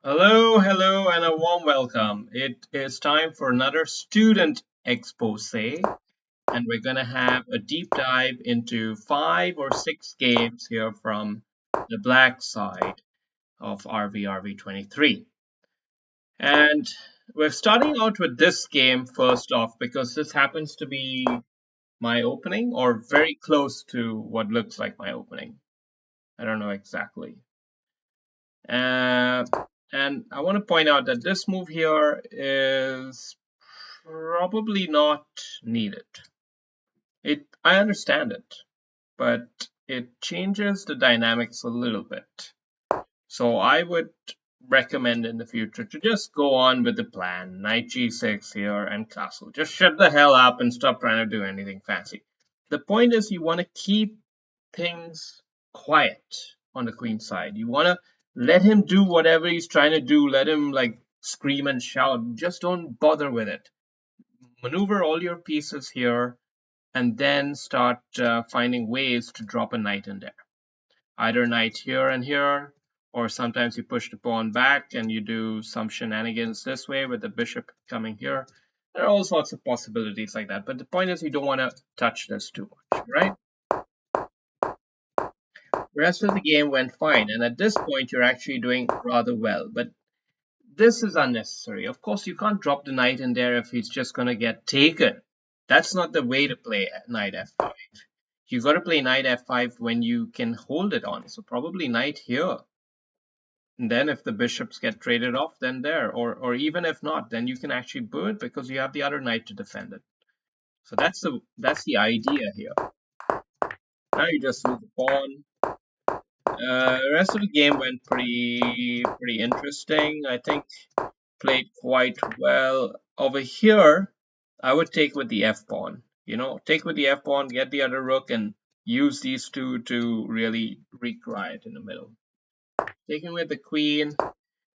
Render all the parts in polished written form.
Hello, and a warm welcome. It is time for another student expose, and we're going to have a deep dive into 5 or 6 games here from the black side of RVRV23. And we're starting out with this game first off because this happens to be my opening or very close to what looks like my opening. I don't know exactly. Uh, and I want to point out that this move here is probably not needed. I understand it, but it changes the dynamics a little bit. So I would recommend in the future to just go on with the plan. Knight g6 here and castle. Just shut the hell up and stop trying to do anything fancy. The point is you want to keep things quiet on the queen side. You want to let him do whatever he's trying to do. Let him like scream and shout. Just don't bother with it. Maneuver all your pieces here and then start finding ways to drop a knight in there. Either knight here and here, or sometimes you push the pawn back and you do some shenanigans this way with the bishop coming here. There are all sorts of possibilities like that. But the point is you don't want to touch this too much, right? The rest of the game went fine, and at this point you're actually doing rather well. But this is unnecessary. Of course, you can't drop the knight in there if he's just going to get taken. That's not the way to play knight f5. You got to play knight f5 when you can hold it on. So probably knight here. And then if the bishops get traded off, then there. Or even if not, then you can actually boo it because you have the other knight to defend it. So that's the idea here. Now you just move the pawn. The rest of the game went pretty interesting. I think played quite well. Over here, I would take with the f pawn. Take with the f pawn, get the other rook, and use these two to really wreak riot in the middle. Taking with the queen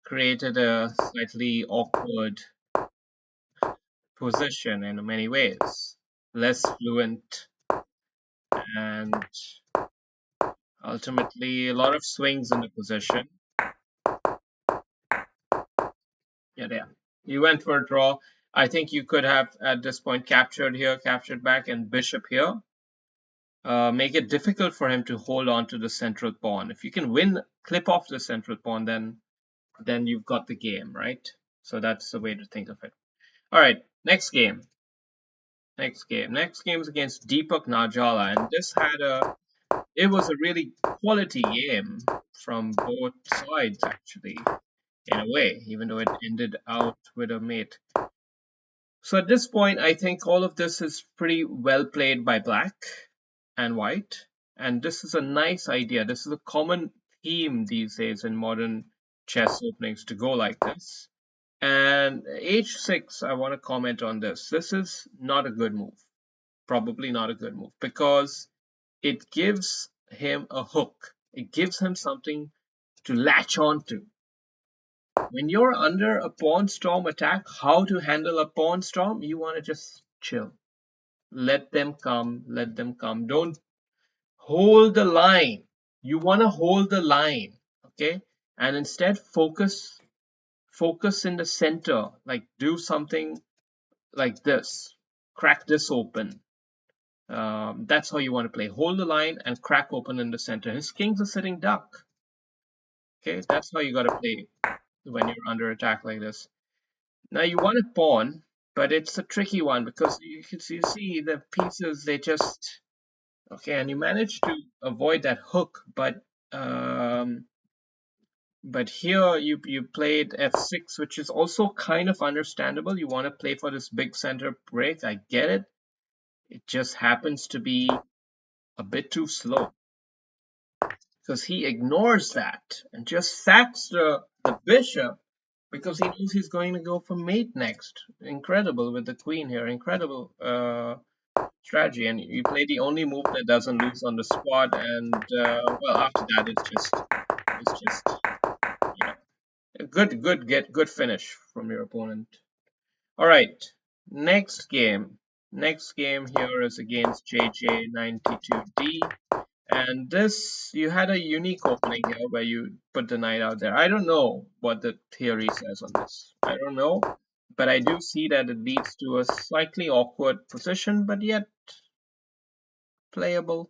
created a slightly awkward position in many ways. Less fluent and ultimately a lot of swings in the position. Yeah, there. You went for a draw. I think you could have at this point captured here, captured back, and bishop here. Make it difficult for him to hold on to the central pawn. If you can clip off the central pawn, then you've got the game, right? So that's the way to think of it. All right, next game. Next game is against Deepak Najala, and it was a really quality game from both sides actually, in a way, even though it ended out with a mate. So at this point, I think all of this is pretty well played by black and white. And this is a nice idea. This is a common theme these days in modern chess openings to go like this. And h6, I want to comment on this. This is not a good move. Probably not a good move because it gives him a hook. It gives him something to latch on to. When you're under a pawn storm attack, how to handle a pawn storm? You want to just chill. Let them come, let them come. Don't hold the line. You want to hold the line, okay? And instead focus in the center, like do something like this. Crack this open. That's how you want to play. Hold the line and crack open in the center. His king's a sitting duck. Okay, that's how you got to play when you're under attack like this. Now you want a pawn, but it's a tricky one because you see the pieces, they just okay, and you manage to avoid that hook, but here you played f6, which is also kind of understandable. You want to play for this big center break. I get it. It just happens to be a bit too slow because he ignores that and just sacks the bishop because he knows he's going to go for mate next. Incredible with the queen here. Incredible strategy. And you play the only move that doesn't lose on the spot. And well, after that, it's just you know good finish from your opponent. All right, next game. Next game here is against JJ92D. And this, you had a unique opening here where you put the knight out there. I don't know what the theory says on this. I don't know, but I do see that it leads to a slightly awkward position, but yet playable,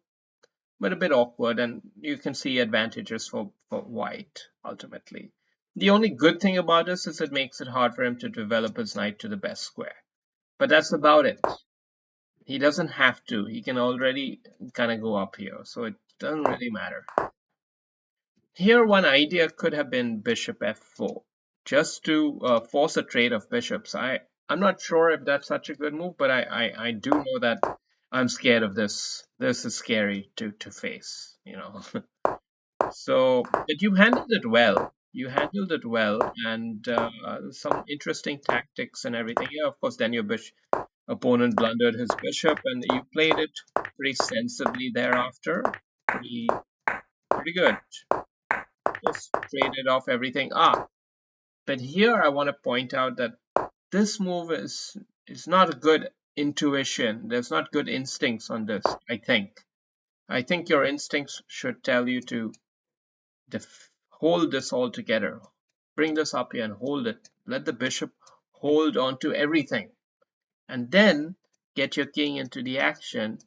but a bit awkward. And you can see advantages for white ultimately. The only good thing about this is it makes it hard for him to develop his knight to the best square. But that's about it. He doesn't have to. He can already kind of go up here, so it doesn't really matter. Here, one idea could have been bishop f4, just to force a trade of bishops. I'm not sure if that's such a good move, but I do know that I'm scared of this. This is scary to face, you know. So, but you handled it well. You handled it well, and some interesting tactics and everything. Yeah, of course, then your opponent blundered his bishop, and you played it pretty sensibly thereafter. Pretty good. Just traded off everything. But here I want to point out that this move is not a good intuition. There's not good instincts on this, I think. I think your instincts should tell you to hold this all together. Bring this up here and hold it. Let the bishop hold on to everything. And then get your king into the action,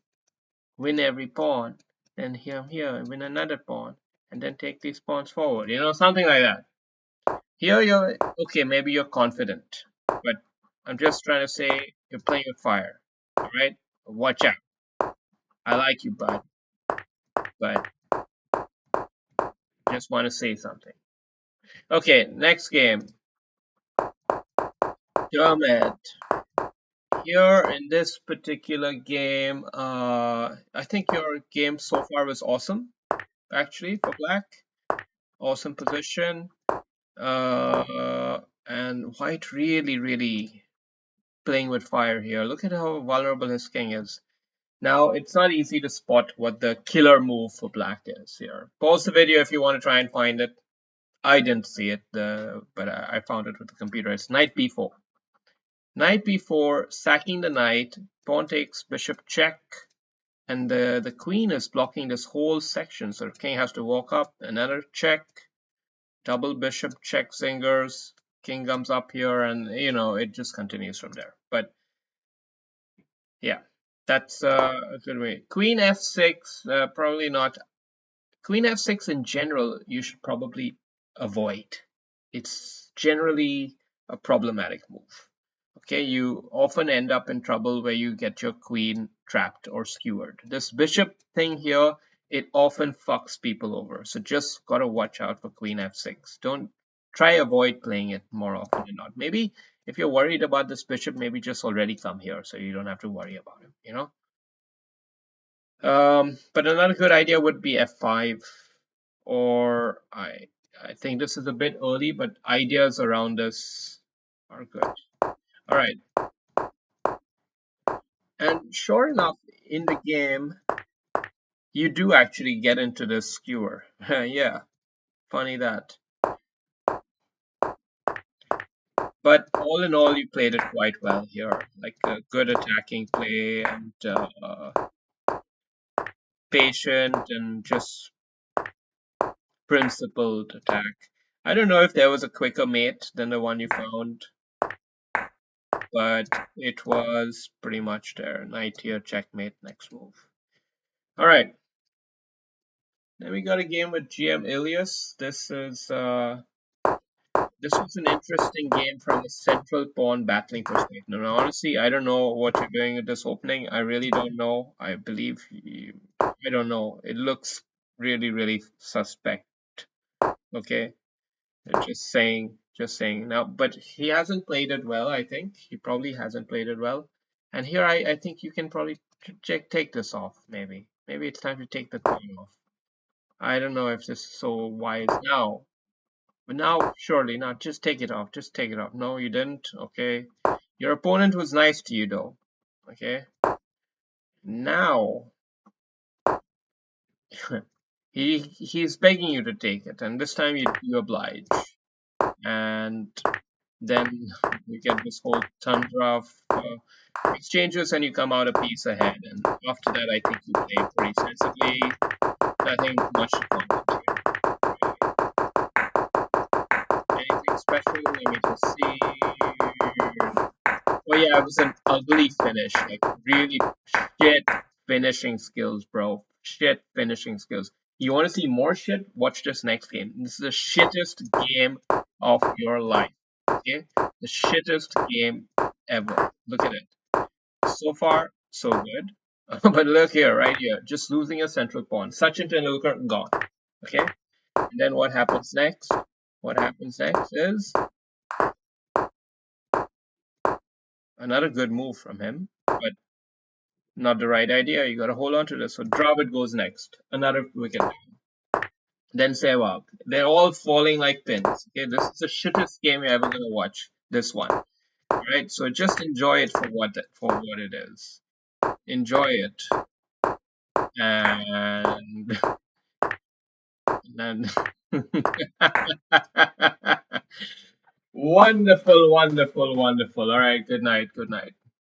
win every pawn, then here, win another pawn, and then take these pawns forward. You know, something like that. Here you're okay, maybe you're confident, but I'm just trying to say you're playing with fire. Alright? Watch out. I like you, bud. But just want to say something. Okay, next game. Dermot. Here in this particular game, I think your game so far was awesome, actually, for black. Awesome position. And white really playing with fire here. Look at how vulnerable his king is. Now, it's not easy to spot what the killer move for black is here. Pause the video if you want to try and find it. I didn't see it, but I found it with the computer. It's knight b4. Knight b4, sacking the knight, pawn takes, bishop check, and the queen is blocking this whole section. So the king has to walk up, another check, double bishop check zingers, king comes up here, and you know, it just continues from there. But yeah, that's a good way. Queen f6, probably not. Queen f6 in general, you should probably avoid. It's generally a problematic move. Okay, you often end up in trouble where you get your queen trapped or skewered. This bishop thing here, it often fucks people over. So just gotta watch out for queen f6. Don't try avoid playing it more often than not. Maybe if you're worried about this bishop, maybe just already come here so you don't have to worry about him, you know? But another good idea would be f5, or I think this is a bit early, but ideas around this are good. All right. And sure enough, in the game, you do actually get into this skewer. Yeah, funny that. But all in all, you played it quite well here. Like a good attacking play and patient and just principled attack. I don't know if there was a quicker mate than the one you found, but it was pretty much there. Knight here, checkmate, next move. All right. Then we got a game with GM Ilias. This was an interesting game from a central pawn battling perspective. Now, honestly, I don't know what you're doing at this opening. I really don't know. I believe I don't know. It looks really suspect. Okay, just saying. Now, but he hasn't played it well. I think he probably hasn't played it well. And here, I think you can probably take this off. Maybe it's time to take the coin off. I don't know if this is so wise now. But now, surely not. Just take it off. Just take it off. No, you didn't. Okay. Your opponent was nice to you, though. Okay. Now, he's begging you to take it, and this time you oblige. And then you get this whole tundra of exchanges, and you come out a piece ahead. And after that, I think you play pretty sensibly. Nothing much to comment here. Anything special? Let me just see. Oh yeah, it was an ugly finish. Like really shit finishing skills, bro. Shit finishing skills. You want to see more shit? Watch this next game. This is the shittest game of your life. Okay? The shittest game ever. Look at it. So far, so good. But look here, right here. Just losing a central pawn. Sachin Tendulkar gone. Okay? And then what happens next? What happens next is another good move from him. But not the right idea. You got to hold on to this. So Dravid goes next. Another wicket. Then Sehwag. They're all falling like pins. Okay, this is the shittest game you're ever gonna watch. This one. All right. So just enjoy it for what it is. Enjoy it. And and wonderful, wonderful, wonderful. All right. Good night. Good night.